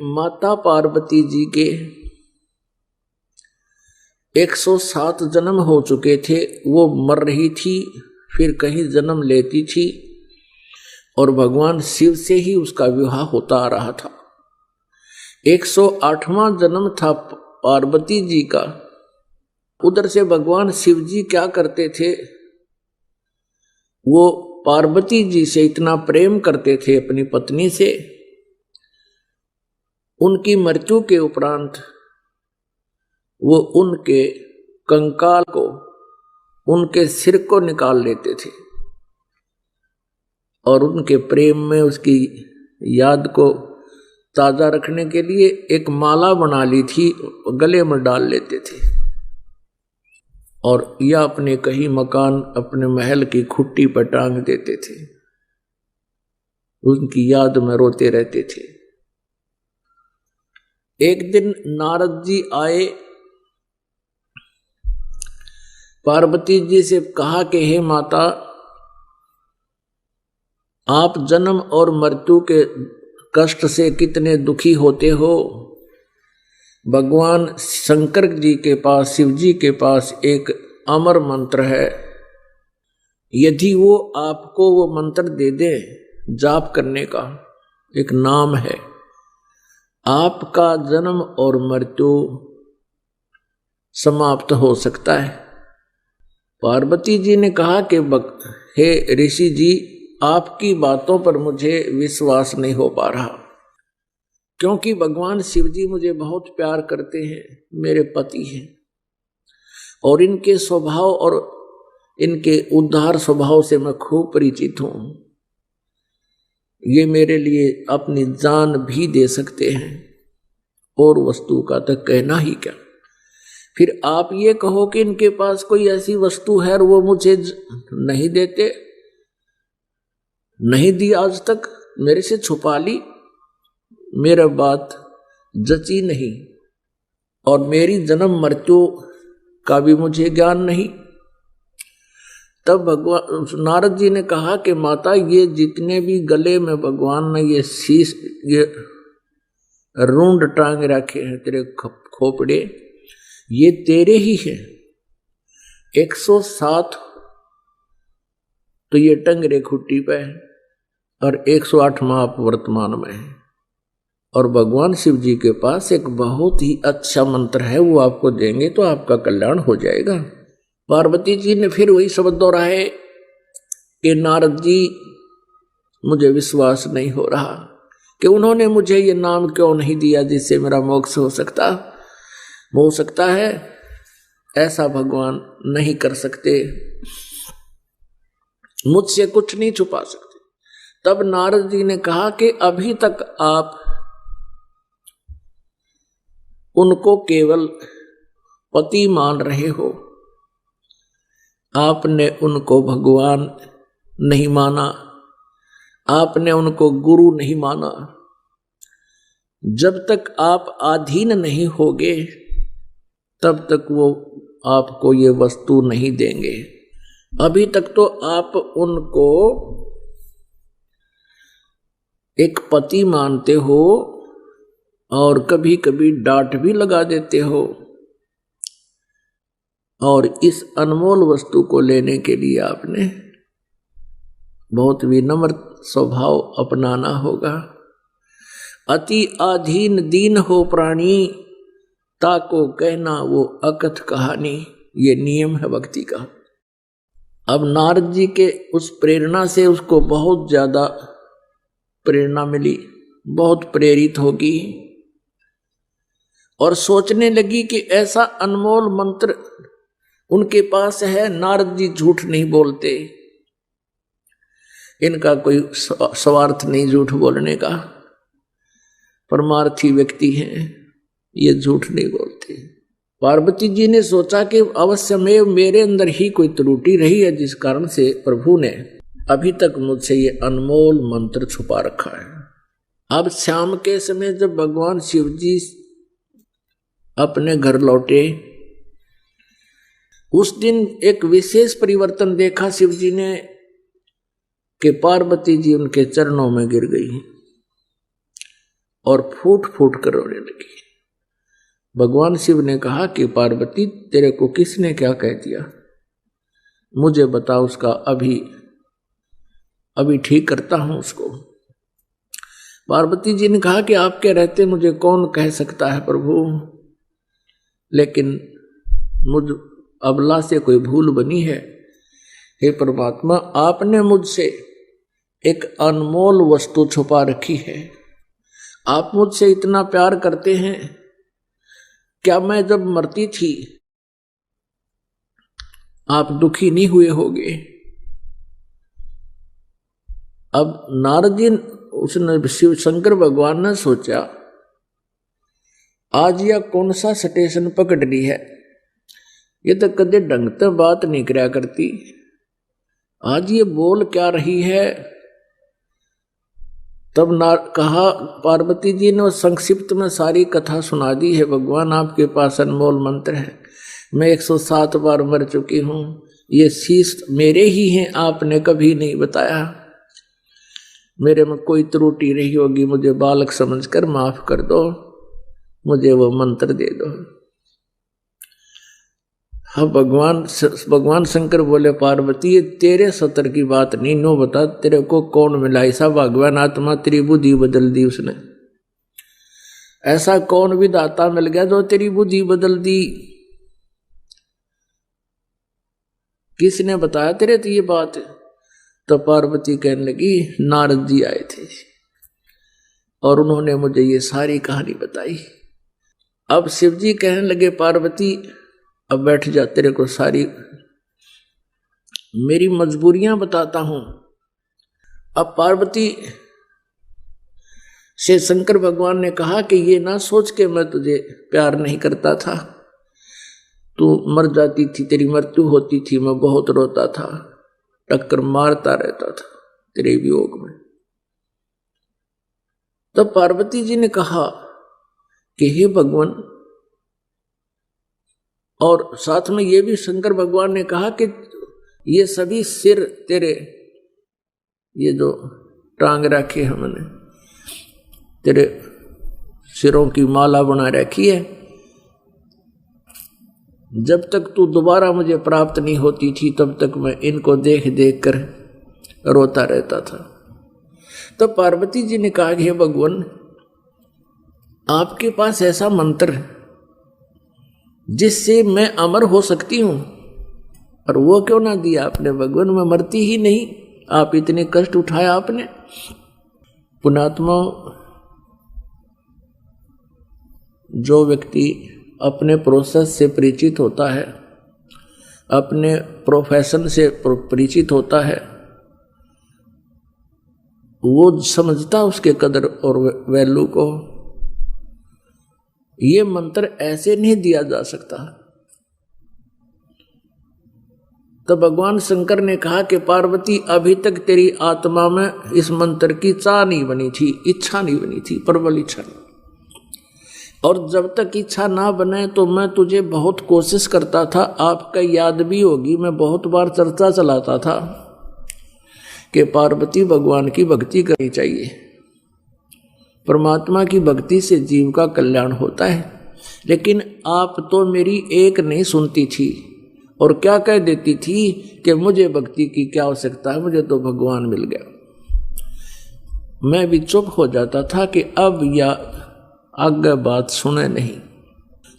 माता पार्वती जी के 107 जन्म हो चुके थे। वो मर रही थी, फिर कहीं जन्म लेती थी और भगवान शिव से ही उसका विवाह होता आ रहा था। 108वां जन्म था पार्वती जी का। उधर से भगवान शिव जी क्या करते थे, वो पार्वती जी से इतना प्रेम करते थे अपनी पत्नी से, उनकी मृत्यु के उपरांत वो उनके कंकाल को, उनके सिर को निकाल लेते थे और उनके प्रेम में उसकी याद को ताजा रखने के लिए एक माला बना ली थी, गले में डाल लेते थे और या अपने कहीं मकान, अपने महल की खुट्टी पर टांग देते थे। उनकी याद में रोते रहते थे। एक दिन नारद जी आए, पार्वती जी से कहा कि हे माता, आप जन्म और मृत्यु के कष्ट से कितने दुखी होते हो। भगवान शंकर जी के पास, शिव जी के पास एक अमर मंत्र है, यदि वो आपको वो मंत्र दे दे, जाप करने का एक नाम है, आपका जन्म और मृत्यु समाप्त हो सकता है। पार्वती जी ने कहा कि हे ऋषि जी, आपकी बातों पर मुझे विश्वास नहीं हो पा रहा, क्योंकि भगवान शिव जी मुझे बहुत प्यार करते हैं, मेरे पति हैं और इनके स्वभाव और इनके उदार स्वभाव से मैं खूब परिचित हूं। ये मेरे लिए अपनी जान भी दे सकते हैं और वस्तु का तो कहना ही क्या। फिर आप ये कहो कि इनके पास कोई ऐसी वस्तु है और वो मुझे नहीं देते, नहीं दी, आज तक मेरे से छुपा ली, मेरा बात जची नहीं और मेरी जन्म मृत्यु का भी मुझे ज्ञान नहीं। तब भगवान नारद जी ने कहा कि माता, ये जितने भी गले में भगवान ने ये शीश, ये रूंड टांग रखे हैं तेरे खोपड़े, ये तेरे ही हैं। 107 तो ये टंगरे खुट्टी पे है और 108वां आप वर्तमान में है। और भगवान शिव जी के पास एक बहुत ही अच्छा मंत्र है, वो आपको देंगे तो आपका कल्याण हो जाएगा। पार्वती जी ने फिर वही शब्द दोहराए कि नारद जी, मुझे विश्वास नहीं हो रहा कि उन्होंने मुझे ये नाम क्यों नहीं दिया जिससे मेरा मोक्ष हो सकता है। ऐसा भगवान नहीं कर सकते, मुझसे कुछ नहीं छुपा सकते। तब नारद जी ने कहा कि अभी तक आप उनको केवल पति मान रहे हो, आपने उनको भगवान नहीं माना, आपने उनको गुरु नहीं माना। जब तक आप अधीन नहीं होगे तब तक वो आपको ये वस्तु नहीं देंगे। अभी तक तो आप उनको एक पति मानते हो और कभी कभी डांट भी लगा देते हो, और इस अनमोल वस्तु को लेने के लिए आपने बहुत विनम्र स्वभाव अपनाना होगा। अति अधीन दीन हो प्राणी, ताको कहना वो अकथ कहानी, ये नियम है भक्ति का। अब नारद जी के उस प्रेरणा से उसको बहुत ज्यादा प्रेरणा मिली, बहुत प्रेरित होगी और सोचने लगी कि ऐसा अनमोल मंत्र उनके पास है। नारद जी झूठ नहीं बोलते, इनका कोई स्वार्थ नहीं झूठ बोलने का, परमार्थी व्यक्ति हैं, ये झूठ नहीं बोलते। पार्वती जी ने सोचा कि अवश्य में मेरे अंदर ही कोई त्रुटि रही है, जिस कारण से प्रभु ने अभी तक मुझसे ये अनमोल मंत्र छुपा रखा है। अब शाम के समय जब भगवान शिव जी अपने घर लौटे, उस दिन एक विशेष परिवर्तन देखा शिव जी ने कि पार्वती जी उनके चरणों में गिर गई और फूट फूट कर रोने लगी। भगवान शिव ने कहा कि पार्वती, तेरे को किसने क्या कह दिया, मुझे बता, उसका अभी ठीक करता हूं उसको। पार्वती जी ने कहा कि आपके रहते मुझे कौन कह सकता है प्रभु, लेकिन मुझ अबला से कोई भूल बनी है। हे परमात्मा, आपने मुझसे एक अनमोल वस्तु छुपा रखी है। आप मुझसे इतना प्यार करते हैं, क्या मैं जब मरती थी आप दुखी नहीं हुए होगे? अब नारद जी, उसने शिव शंकर भगवान ने सोचा, आज यह कौन सा स्टेशन पकड़ ली है, ये तो कदे ढंग से बात नहीं करया करती, आज ये बोल क्या रही है। तब कहा, पार्वती जी ने संक्षिप्त में सारी कथा सुना दी है। भगवान, आपके पास अनमोल मंत्र है, मैं 107 बार मर चुकी हूं, ये शीश मेरे ही हैं, आपने कभी नहीं बताया। मेरे में कोई त्रुटि रही होगी, मुझे बालक समझकर माफ कर दो, मुझे वो मंत्र दे दो। हाँ, भगवान शंकर बोले, पार्वती, ये तेरे सतर की बात नहीं, नो बता तेरे को कौन मिला ऐसा भगवान आत्मा, तेरी बुद्धि बदल दी उसने। ऐसा कौन विधाता मिल गया जो तेरी बुद्धि बदल दी? किसने बताया तेरे तो ये बात? तो पार्वती कहने लगी, नारद जी आए थे और उन्होंने मुझे ये सारी कहानी बताई। अब शिव जी कहने लगे, पार्वती अब बैठ जा, तेरे को सारी मेरी मजबूरियां बताता हूं। अब पार्वती से शंकर भगवान ने कहा कि ये ना सोच के मैं तुझे प्यार नहीं करता था, तू मर जाती थी, तेरी मृत्यु होती थी, मैं बहुत रोता था, टक्कर मारता रहता था तेरे वियोग में। तब पार्वती जी ने कहा कि हे भगवान, और साथ में ये भी शंकर भगवान ने कहा कि ये सभी सिर तेरे, ये जो टांग रखे हमने, तेरे सिरों की माला बना रखी है, जब तक तू दोबारा मुझे प्राप्त नहीं होती थी तब तक मैं इनको देख देख कर रोता रहता था। तब पार्वती जी ने कहा कि हे भगवान, आपके पास ऐसा मंत्र है जिससे मैं अमर हो सकती हूं, और वो क्यों ना दिया आपने भगवान? मैं मरती ही नहीं, आप इतने कष्ट उठाया आपने। पुण्यात्मा, जो व्यक्ति अपने प्रोसेस से परिचित होता है, अपने प्रोफेशन से परिचित होता है, वो समझता उसके कदर और वैल्यू को। ये मंत्र ऐसे नहीं दिया जा सकता। तो भगवान शंकर ने कहा कि पार्वती, अभी तक तेरी आत्मा में इस मंत्र की चाह नहीं बनी थी, इच्छा नहीं बनी थी, प्रबल इच्छा नहीं। और जब तक इच्छा ना बने तो मैं तुझे बहुत कोशिश करता था। आपका याद भी होगी, मैं बहुत बार चर्चा चलाता था कि पार्वती, भगवान की भक्ति करनी चाहिए, परमात्मा की भक्ति से जीव का कल्याण होता है। लेकिन आप तो मेरी एक नहीं सुनती थी और क्या कह देती थी कि मुझे भक्ति की क्या आवश्यकता है, मुझे तो भगवान मिल गया। मैं भी चुप हो जाता था कि अब या आगे बात सुने नहीं।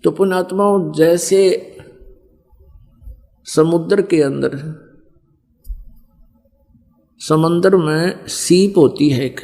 तो पुण्यात्माओं, जैसे समुद्र के अंदर, समंदर में सीप होती है एक,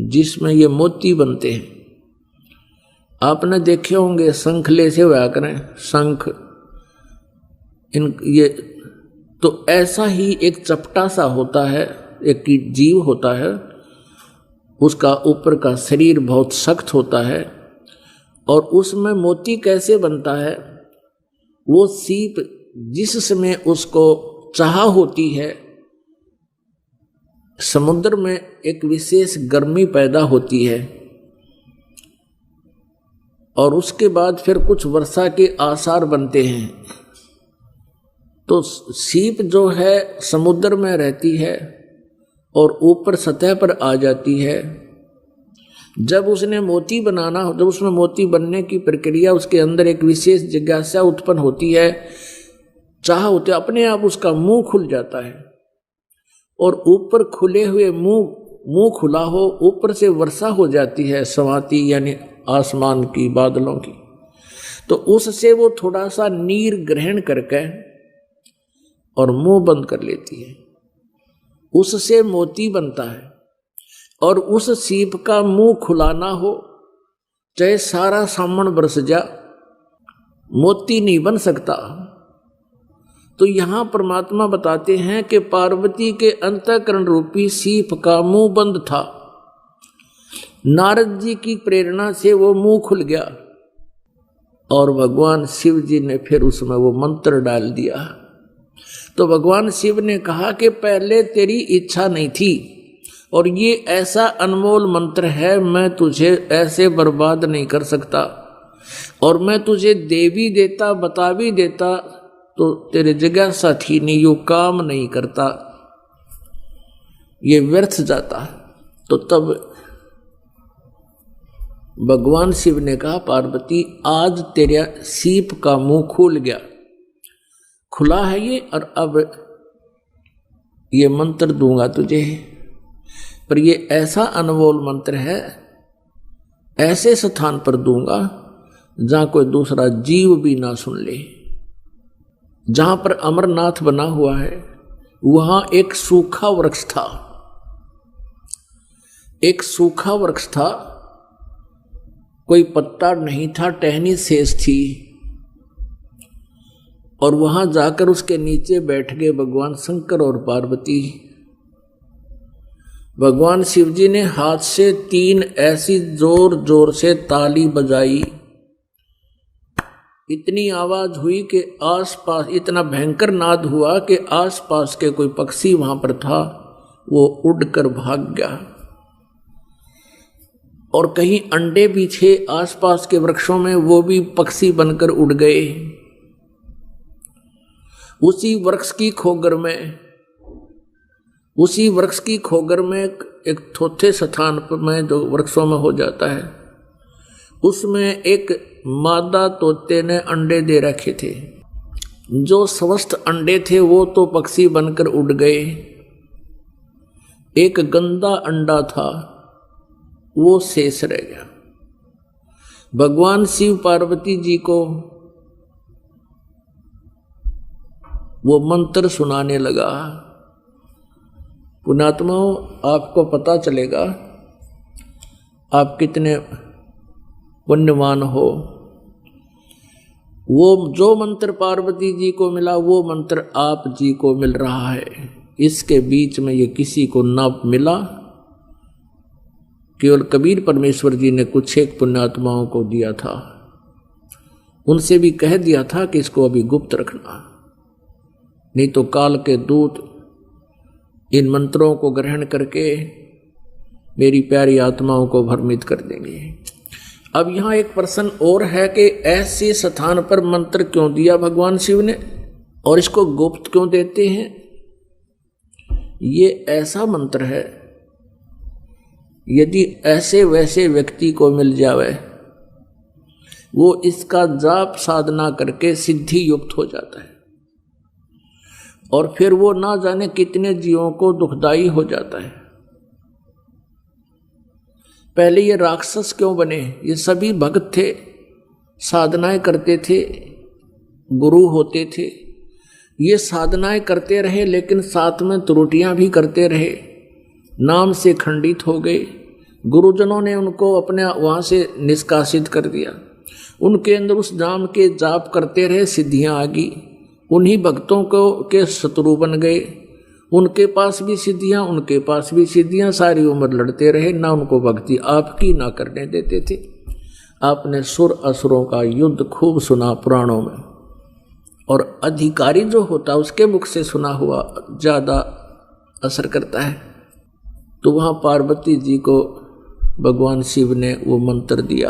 जिसमें ये मोती बनते हैं, आपने देखे होंगे, शंखले से हुआ करें शंख, इन ये तो ऐसा ही एक चपटा सा होता है, एक जीव होता है, उसका ऊपर का शरीर बहुत सख्त होता है, और उसमें मोती कैसे बनता है? वो सीप जिस समय उसको चाह होती है, समुद्र में एक विशेष गर्मी पैदा होती है, और उसके बाद फिर कुछ वर्षा के आसार बनते हैं। तो सीप जो है समुद्र में रहती है और ऊपर सतह पर आ जाती है, जब उसने मोती बनाना, जब उसमें मोती बनने की प्रक्रिया, उसके अंदर एक विशेष जिज्ञासा उत्पन्न होती है, चाह होते, अपने आप उसका मुंह खुल जाता है। और ऊपर खुले हुए मुंह खुला हो, ऊपर से वर्षा हो जाती है स्वाति यानी आसमान की, बादलों की, तो उससे वो थोड़ा सा नीर ग्रहण करके और मुंह बंद कर लेती है, उससे मोती बनता है। और उस सीप का मुंह खुला ना हो, चाहे सारा सामन बरस जा, मोती नहीं बन सकता। तो यहां परमात्मा बताते हैं कि पार्वती के अंतःकरण रूपी सीप का मुंह बंद था, नारद जी की प्रेरणा से वो मुंह खुल गया और भगवान शिव जी ने फिर उसमें वो मंत्र डाल दिया। तो भगवान शिव ने कहा कि पहले तेरी इच्छा नहीं थी और ये ऐसा अनमोल मंत्र है, मैं तुझे ऐसे बर्बाद नहीं कर सकता, और मैं तुझे दे भी देता, बता भी देता, तो तेरे जिज्ञासा थी नहीं, यो काम नहीं करता, ये व्यर्थ जाता। तो तब भगवान शिव ने कहा, पार्वती आज तेरा सीप का मुंह खुल गया, खुला है ये, और अब ये मंत्र दूंगा तुझे, पर ये ऐसा अनमोल मंत्र है, ऐसे स्थान पर दूंगा जहां कोई दूसरा जीव भी ना सुन ले। जहां पर अमरनाथ बना हुआ है वहां एक सूखा वृक्ष था, एक सूखा वृक्ष था, कोई पत्ता नहीं था, टहनी शेष थी, और वहां जाकर उसके नीचे बैठ गए भगवान शंकर और पार्वती। भगवान शिव जी ने हाथ से 3 ऐसी जोर जोर से ताली बजाई, इतनी आवाज हुई कि आसपास, इतना भयंकर नाद हुआ कि आसपास के कोई पक्षी वहां पर था वो उड़कर भाग गया, और कहीं अंडे भी थे आसपास के वृक्षों में, वो भी पक्षी बनकर उड़ गए। उसी वृक्ष की खोगर में एक थोथे स्थान पर में जो वृक्षों में हो जाता है, उसमें एक मादा तोते ने अंडे दे रखे थे। जो स्वस्थ अंडे थे वो तो पक्षी बनकर उड़ गए, एक गंदा अंडा था वो शेष रह गया। भगवान शिव पार्वती जी को वो मंत्र सुनाने लगा। पुण्यात्माओं, आपको पता चलेगा आप कितने पुण्यवान हो। वो जो मंत्र पार्वती जी को मिला वो मंत्र आप जी को मिल रहा है। इसके बीच में ये किसी को ना मिला, केवल कबीर परमेश्वर जी ने कुछ एक पुण्यात्माओं को दिया था, उनसे भी कह दिया था कि इसको अभी गुप्त रखना, नहीं तो काल के दूत इन मंत्रों को ग्रहण करके मेरी प्यारी आत्माओं को भ्रमित कर देंगे। अब यहाँ एक प्रश्न और है कि ऐसे स्थान पर मंत्र क्यों दिया भगवान शिव ने, और इसको गुप्त क्यों देते हैं? ये ऐसा मंत्र है, यदि ऐसे वैसे व्यक्ति को मिल जावे, वो इसका जाप साधना करके सिद्धि युक्त हो जाता है, और फिर वो ना जाने कितने जीवों को दुखदाई हो जाता है। पहले ये राक्षस क्यों बने? ये सभी भक्त थे, साधनाएं करते थे, गुरु होते थे, ये साधनाएं करते रहे, लेकिन साथ में त्रुटियां भी करते रहे, नाम से खंडित हो गए। गुरुजनों ने उनको अपने वहां से निष्कासित कर दिया, उनके अंदर उस नाम के जाप करते रहे, सिद्धियां आ गई, उन्हीं भक्तों को के शत्रु बन गए, उनके पास भी सिद्धियां, उनके पास भी सिद्धियां, सारी उम्र लड़ते रहे, ना उनको भक्ति आपकी ना करने देते थे। आपने सुर असुरों का युद्ध खूब सुना पुराणों में, और अधिकारी जो होता उसके मुख से सुना हुआ ज्यादा असर करता है। तो वहां पार्वती जी को भगवान शिव ने वो मंत्र दिया।